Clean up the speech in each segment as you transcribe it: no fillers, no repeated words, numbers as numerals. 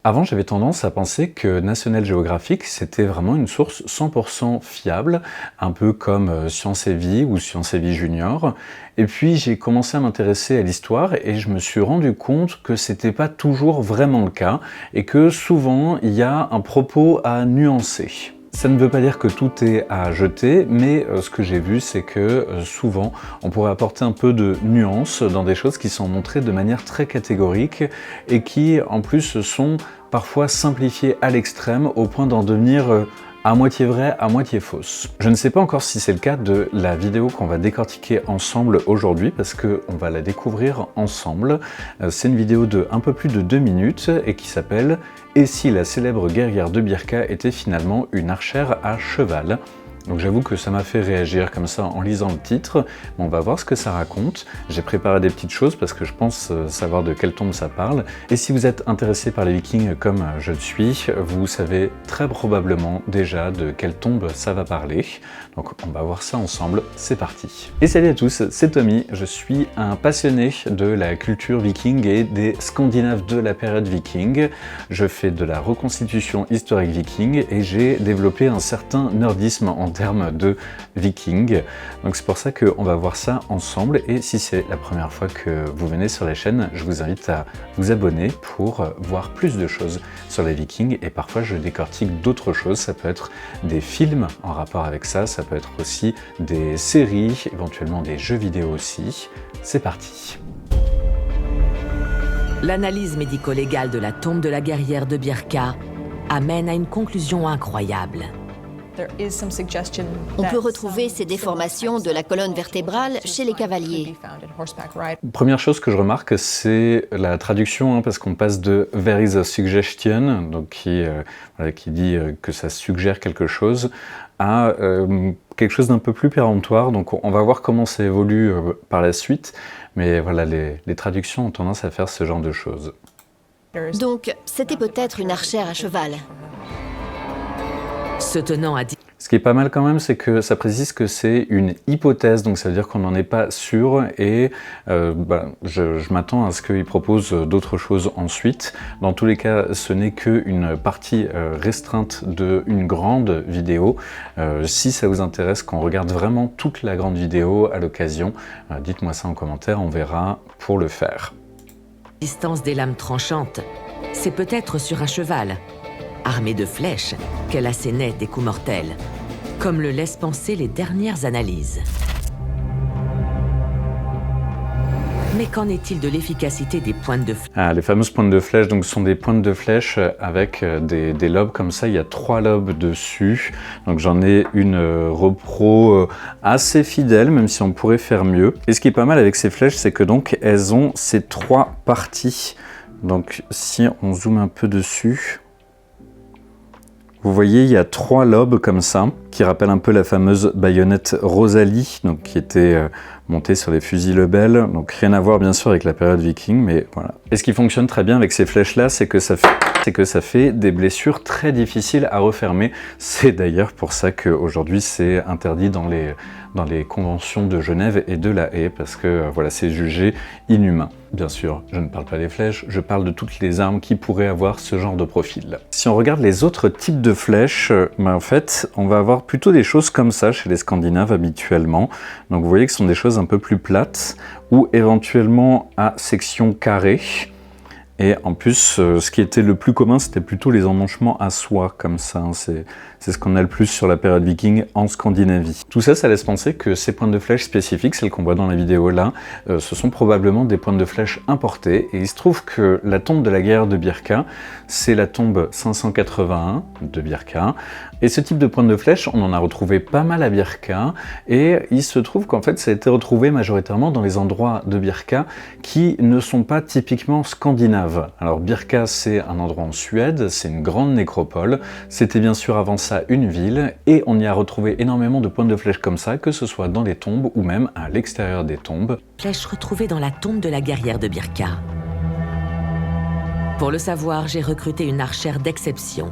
Avant, j'avais tendance à penser que National Geographic, c'était vraiment une source 100% fiable, un peu comme Science et Vie ou Science et Vie Junior. Et puis, j'ai commencé à m'intéresser à l'histoire et je me suis rendu compte que c'était pas toujours vraiment le cas et que souvent, il y a un propos à nuancer. Ça ne veut pas dire que tout est à jeter, mais ce que j'ai vu, c'est que souvent, on pourrait apporter un peu de nuance dans des choses qui sont montrées de manière très catégorique et qui, en plus, sont parfois simplifiées à l'extrême au point d'en devenir à moitié vraie, à moitié fausse. Je ne sais pas encore si c'est le cas de la vidéo qu'on va décortiquer ensemble aujourd'hui parce qu'on va la découvrir ensemble. C'est une vidéo de un peu plus de 2 minutes et qui s'appelle « Et si la célèbre guerrière de Birka était finalement une archère à cheval ?» Donc j'avoue que ça m'a fait réagir comme ça en lisant le titre, mais on va voir ce que ça raconte. J'ai préparé des petites choses parce que je pense savoir de quelle tombe ça parle. Et si vous êtes intéressé par les Vikings comme je le suis, vous savez très probablement déjà de quelle tombe ça va parler. Donc on va voir ça ensemble, c'est parti. Et salut à tous, c'est Tommy, je suis un passionné de la culture viking et des Scandinaves de la période viking. Je fais de la reconstitution historique viking et j'ai développé un certain nerdisme en termes de viking. Donc c'est pour ça qu'on va voir ça ensemble et si c'est la première fois que vous venez sur la chaîne, je vous invite à vous abonner pour voir plus de choses sur les vikings et parfois je décortique d'autres choses. Ça peut être des films en rapport avec ça, ça peut être aussi des séries, éventuellement des jeux vidéo aussi. C'est parti. L'analyse médico-légale de la tombe de la guerrière de Birka amène à une conclusion incroyable. On peut retrouver ces déformations de la colonne vertébrale chez les cavaliers. Première chose que je remarque, c'est la traduction, parce qu'on passe de « there is a suggestion », donc qui dit que ça suggère quelque chose, à quelque chose d'un peu plus péremptoire. Donc on va voir comment ça évolue par la suite, mais voilà, les traductions ont tendance à faire ce genre de choses. Donc, c'était peut-être une archère à cheval. Se tenant à 10... Ce qui est pas mal quand même, c'est que ça précise que c'est une hypothèse, donc ça veut dire qu'on n'en est pas sûr et je m'attends à ce qu'il propose d'autres choses ensuite. Dans tous les cas, ce n'est qu'une partie restreinte d'une grande vidéo. Si ça vous intéresse qu'on regarde vraiment toute la grande vidéo à l'occasion, dites-moi ça en commentaire, on verra pour le faire. Distance des lames tranchantes, c'est peut-être sur un cheval, armée de flèches, qu'elle assénait des coups mortels, comme le laissent penser les dernières analyses. Mais qu'en est-il de l'efficacité des pointes de flèche? Les fameuses pointes de flèche, donc ce sont des pointes de flèche avec des lobes comme ça, il y a 3 lobes dessus. Donc j'en ai une repro assez fidèle, même si on pourrait faire mieux. Et ce qui est pas mal avec ces flèches, c'est que donc elles ont ces 3 parties. Donc si on zoome un peu dessus, vous voyez, il y a 3 lobes comme ça, qui rappellent un peu la fameuse baïonnette Rosalie, donc qui était montée sur les fusils Lebel. Donc rien à voir bien sûr avec la période viking, mais voilà. Et ce qui fonctionne très bien avec ces flèches-là, c'est que ça fait des blessures très difficiles à refermer. C'est d'ailleurs pour ça qu'aujourd'hui c'est interdit dans les conventions de Genève et de La Haye, parce que voilà, c'est jugé inhumain. Bien sûr, je ne parle pas des flèches, je parle de toutes les armes qui pourraient avoir ce genre de profil. Si on regarde les autres types de flèches, en fait, on va avoir plutôt des choses comme ça chez les Scandinaves habituellement. Donc vous voyez que ce sont des choses un peu plus plates, ou éventuellement à section carrée. Et en plus, ce qui était le plus commun, c'était plutôt les emmanchements à soie, comme ça. C'est ce qu'on a le plus sur la période viking en Scandinavie. Tout ça, ça laisse penser que ces pointes de flèche spécifiques, celles qu'on voit dans la vidéo là, ce sont probablement des pointes de flèche importées. Et il se trouve que la tombe de la guerre de Birka, c'est la tombe 581 de Birka. Et ce type de pointe de flèche, on en a retrouvé pas mal à Birka. Et il se trouve qu'en fait, ça a été retrouvé majoritairement dans les endroits de Birka qui ne sont pas typiquement scandinaves. Alors Birka, c'est un endroit en Suède, c'est une grande nécropole. C'était bien sûr avant ça une ville, et on y a retrouvé énormément de pointes de flèches comme ça, que ce soit dans les tombes ou même à l'extérieur des tombes. Flèches retrouvées dans la tombe de la guerrière de Birka. Pour le savoir, j'ai recruté une archère d'exception,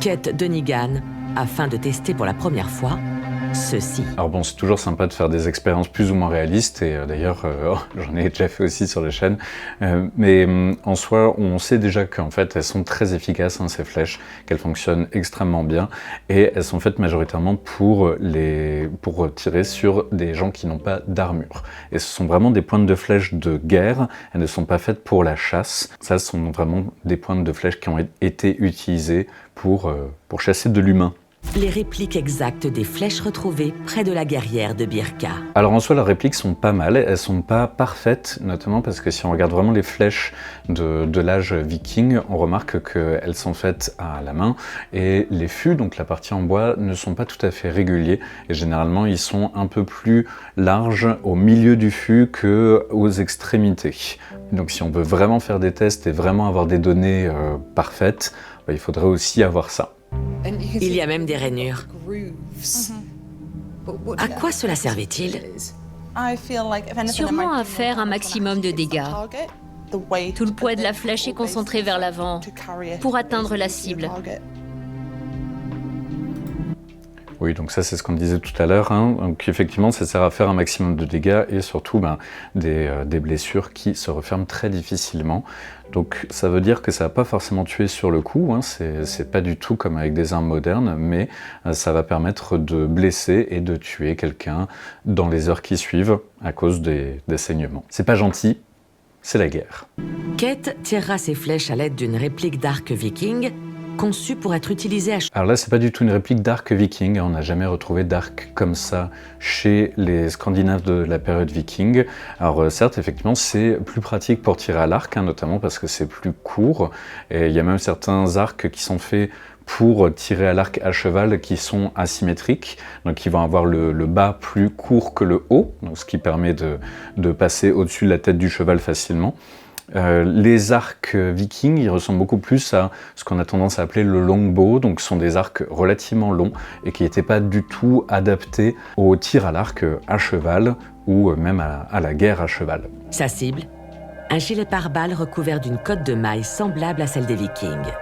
Kate Dunigan, afin de tester pour la première fois ceci. Alors bon, c'est toujours sympa de faire des expériences plus ou moins réalistes, et d'ailleurs, j'en ai déjà fait aussi sur la chaîne, mais en soi, on sait déjà qu'en fait, elles sont très efficaces, hein, ces flèches, qu'elles fonctionnent extrêmement bien, et elles sont faites majoritairement pour tirer sur des gens qui n'ont pas d'armure. Et ce sont vraiment des pointes de flèches de guerre, elles ne sont pas faites pour la chasse. Ça, ce sont vraiment des pointes de flèches qui ont été utilisées pour chasser de l'humain. Les répliques exactes des flèches retrouvées près de la guerrière de Birka. Alors en soi, leurs répliques sont pas mal, elles sont pas parfaites, notamment parce que si on regarde vraiment les flèches de l'âge viking, on remarque qu'elles sont faites à la main, et les fûts, donc la partie en bois, ne sont pas tout à fait réguliers, et généralement ils sont un peu plus larges au milieu du fût qu'aux extrémités. Donc si on veut vraiment faire des tests et vraiment avoir des données parfaites, il faudrait aussi avoir ça. Il y a même des rainures. À quoi cela servait-il? Sûrement à faire un maximum de dégâts. Tout le poids de la flèche est concentré vers l'avant pour atteindre la cible. Oui, donc ça c'est ce qu'on disait tout à l'heure, hein. Donc effectivement ça sert à faire un maximum de dégâts et surtout des blessures qui se referment très difficilement. Donc ça veut dire que ça va pas forcément tuer sur le coup, hein. C'est pas du tout comme avec des armes modernes, mais ça va permettre de blesser et de tuer quelqu'un dans les heures qui suivent à cause des saignements. C'est pas gentil, c'est la guerre. Kate tirera ses flèches à l'aide d'une réplique d'arc viking, conçue pour être utilisée à... Alors là, c'est pas du tout une réplique d'arc viking, on n'a jamais retrouvé d'arc comme ça chez les Scandinaves de la période viking. Alors certes, effectivement, c'est plus pratique pour tirer à l'arc, hein, notamment parce que c'est plus court, et il y a même certains arcs qui sont faits pour tirer à l'arc à cheval qui sont asymétriques, donc qui vont avoir le bas plus court que le haut, donc ce qui permet de passer au-dessus de la tête du cheval facilement. Les arcs vikings, ils ressemblent beaucoup plus à ce qu'on a tendance à appeler le longbow, donc ce sont des arcs relativement longs et qui n'étaient pas du tout adaptés au tir à l'arc à cheval ou même à la guerre à cheval. Sa cible, un gilet pare-balles recouvert d'une cotte de mailles semblable à celle des vikings.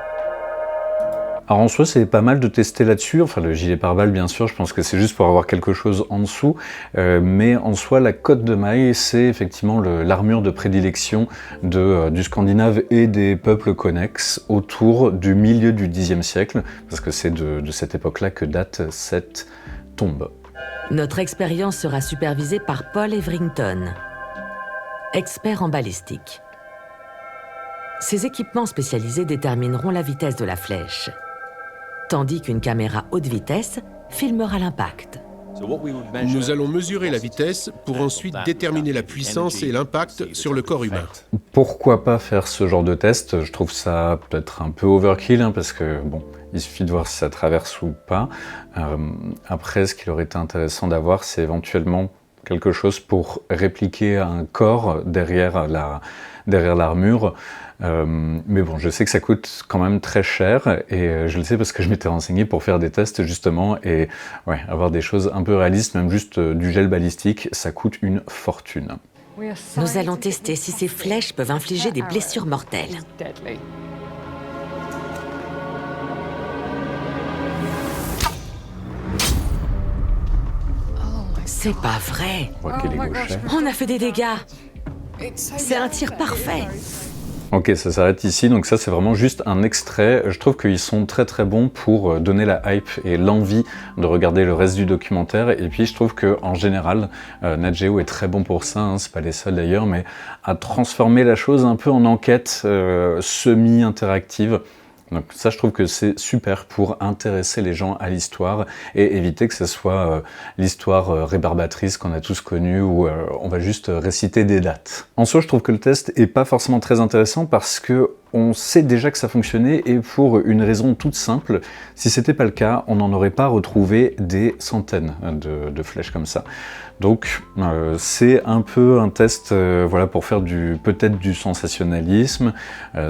Alors en soi, c'est pas mal de tester là-dessus. Enfin, le gilet pare-balles, bien sûr, je pense que c'est juste pour avoir quelque chose en dessous. Mais en soi, la cotte de mailles, c'est effectivement l'armure de prédilection du Scandinave et des peuples connexes autour du milieu du Xe siècle, parce que c'est de cette époque-là que date cette tombe. Notre expérience sera supervisée par Paul Everington, expert en balistique. Ces équipements spécialisés détermineront la vitesse de la flèche, tandis qu'une caméra haute vitesse filmera l'impact. Nous allons mesurer la vitesse pour ensuite déterminer la puissance et l'impact sur le corps humain. Pourquoi pas faire ce genre de test? Je trouve ça peut-être un peu overkill, hein, parce que bon, il suffit de voir si ça traverse ou pas. Après, ce qu'il aurait été intéressant d'avoir, c'est éventuellement quelque chose pour répliquer un corps derrière l'armure. Mais bon, je sais que ça coûte quand même très cher, et je le sais parce que je m'étais renseigné pour faire des tests justement, et ouais, avoir des choses un peu réalistes, même juste du gel balistique, ça coûte une fortune. Nous allons tester si ces flèches peuvent infliger des blessures mortelles. C'est pas vrai. On voit qu'elle est gauchère. On a fait des dégâts. C'est un tir parfait. Ok, ça s'arrête ici, donc ça c'est vraiment juste un extrait. Je trouve qu'ils sont très très bons pour donner la hype et l'envie de regarder le reste du documentaire, et puis je trouve qu'en général, Nat Geo est très bon pour ça, hein, c'est pas les seuls d'ailleurs, mais à transformer la chose un peu en enquête semi-interactive. Donc ça, je trouve que c'est super pour intéresser les gens à l'histoire et éviter que ce soit l'histoire rébarbatrice qu'on a tous connue où on va juste réciter des dates. En soi, je trouve que le test est pas forcément très intéressant parce que on sait déjà que ça fonctionnait, et pour une raison toute simple, si c'était pas le cas, on n'en aurait pas retrouvé des centaines de flèches comme ça. Donc c'est un peu un test voilà, pour faire peut-être du sensationnalisme.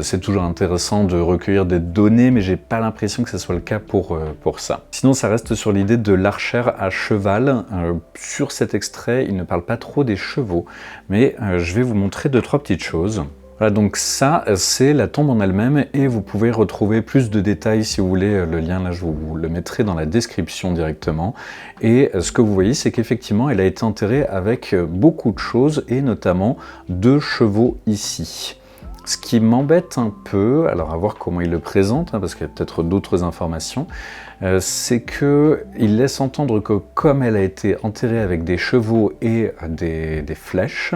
C'est toujours intéressant de recueillir des données, mais j'ai pas l'impression que ce soit le cas pour ça. Sinon, ça reste sur l'idée de l'archère à cheval. Sur cet extrait, il ne parle pas trop des chevaux, mais je vais vous montrer 2-3 petites choses. Voilà, donc ça, c'est la tombe en elle-même et vous pouvez retrouver plus de détails si vous voulez. Le lien, là, je vous le mettrai dans la description directement. Et ce que vous voyez, c'est qu'effectivement, elle a été enterrée avec beaucoup de choses et notamment 2 chevaux ici. Ce qui m'embête un peu, alors à voir comment il le présente, hein, parce qu'il y a peut-être d'autres informations, c'est qu'il laisse entendre que comme elle a été enterrée avec des chevaux et des flèches,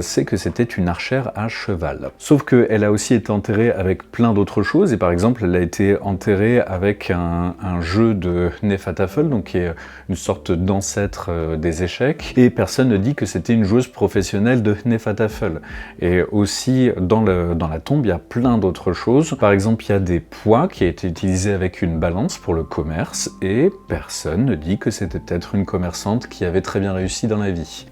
c'est que c'était une archère à cheval. Sauf qu'elle a aussi été enterrée avec plein d'autres choses, et par exemple elle a été enterrée avec un jeu de Hnefatafl, donc qui est une sorte d'ancêtre des échecs, et personne ne dit que c'était une joueuse professionnelle de Hnefatafl. Et aussi dans la tombe, il y a plein d'autres choses. Par exemple, il y a des poids qui a été utilisés avec une balance pour le commerce et personne ne dit que c'était peut-être une commerçante qui avait très bien réussi dans la vie.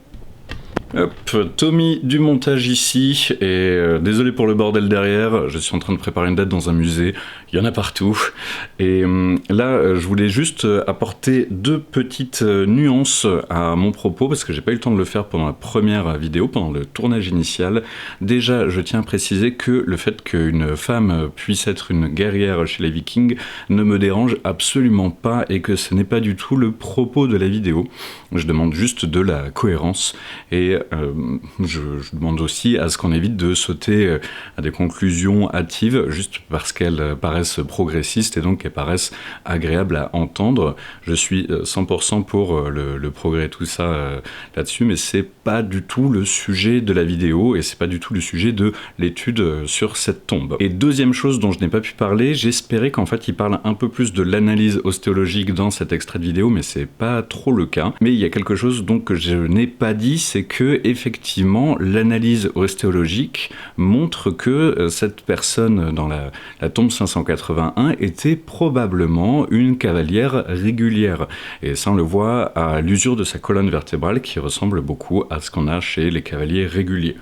Hop, Tommy du montage ici, et désolé pour le bordel derrière, je suis en train de préparer une date dans un musée, il y en a partout, et là je voulais juste apporter 2 petites nuances à mon propos, parce que j'ai pas eu le temps de le faire pendant la première vidéo, pendant le tournage initial. Déjà, je tiens à préciser que le fait qu'une femme puisse être une guerrière chez les Vikings ne me dérange absolument pas, et que ce n'est pas du tout le propos de la vidéo. Je demande juste de la cohérence, et je demande aussi à ce qu'on évite de sauter à des conclusions hâtives juste parce qu'elles paraissent progressistes et donc qu'elles paraissent agréables à entendre. Je suis 100% pour le progrès, tout ça là-dessus, mais c'est pas du tout le sujet de la vidéo et c'est pas du tout le sujet de l'étude sur cette tombe. Et deuxième chose dont je n'ai pas pu parler, j'espérais qu'en fait il parle un peu plus de l'analyse ostéologique dans cet extrait de vidéo, mais c'est pas trop le cas. Mais il y a quelque chose donc que je n'ai pas dit, c'est que effectivement l'analyse ostéologique montre que cette personne dans la tombe 581 était probablement une cavalière régulière. Et ça on le voit à l'usure de sa colonne vertébrale qui ressemble beaucoup à ce qu'on a chez les cavaliers réguliers.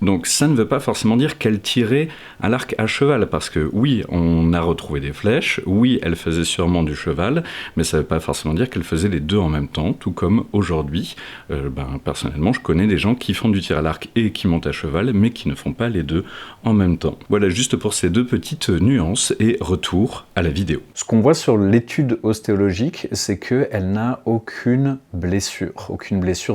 Donc ça ne veut pas forcément dire qu'elle tirait à l'arc à cheval, parce que oui, on a retrouvé des flèches, oui, elle faisait sûrement du cheval, mais ça ne veut pas forcément dire qu'elle faisait les 2 en même temps, tout comme aujourd'hui. Personnellement, je connais des gens qui font du tir à l'arc et qui montent à cheval, mais qui ne font pas les 2 en même temps. Voilà, juste pour ces 2 petites nuances, et retour à la vidéo. Ce qu'on voit sur l'étude ostéologique, c'est qu'elle n'a aucune blessure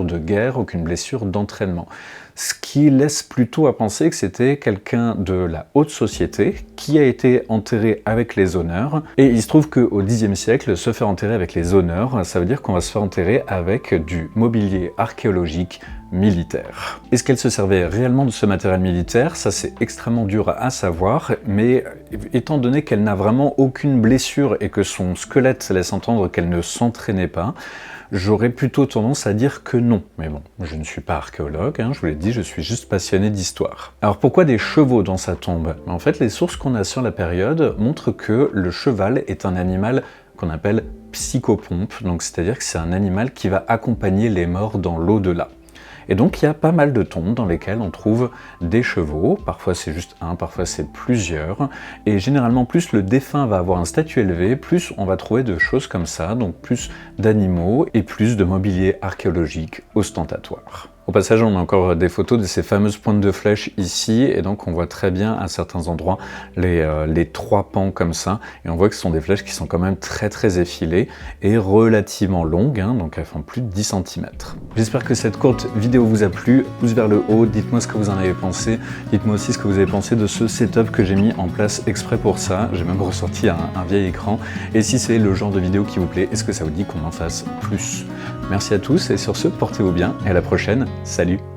de guerre, aucune blessure d'entraînement. Ce qui laisse plutôt à penser que c'était quelqu'un de la haute société qui a été enterré avec les honneurs. Et il se trouve qu'au Xe siècle, se faire enterrer avec les honneurs, ça veut dire qu'on va se faire enterrer avec du mobilier archéologique militaire. Est-ce qu'elle se servait réellement de ce matériel militaire? Ça, c'est extrêmement dur à savoir, mais étant donné qu'elle n'a vraiment aucune blessure et que son squelette laisse entendre qu'elle ne s'entraînait pas, j'aurais plutôt tendance à dire que non. Mais bon, je ne suis pas archéologue, hein, je vous l'ai dit, je suis juste passionné d'histoire. Alors pourquoi des chevaux dans sa tombe? En fait, les sources qu'on a sur la période montrent que le cheval est un animal qu'on appelle psychopompe, donc c'est-à-dire que c'est un animal qui va accompagner les morts dans l'au-delà. Et donc il y a pas mal de tombes dans lesquelles on trouve des chevaux, parfois c'est juste un, parfois c'est plusieurs, et généralement plus le défunt va avoir un statut élevé, plus on va trouver de choses comme ça, donc plus d'animaux et plus de mobilier archéologique ostentatoire. Au passage, on a encore des photos de ces fameuses pointes de flèches ici, et donc on voit très bien à certains endroits les 3 pans comme ça, et on voit que ce sont des flèches qui sont quand même très effilées et relativement longues, hein, donc elles font plus de 10 cm. J'espère que cette courte vidéo vous a plu, pouce vers le haut, dites-moi ce que vous en avez pensé, dites-moi aussi ce que vous avez pensé de ce setup que j'ai mis en place exprès pour ça, j'ai même ressorti un vieil écran, et si c'est le genre de vidéo qui vous plaît, est-ce que ça vous dit qu'on en fasse plus? Merci à tous, et sur ce, portez-vous bien, et à la prochaine. Salut!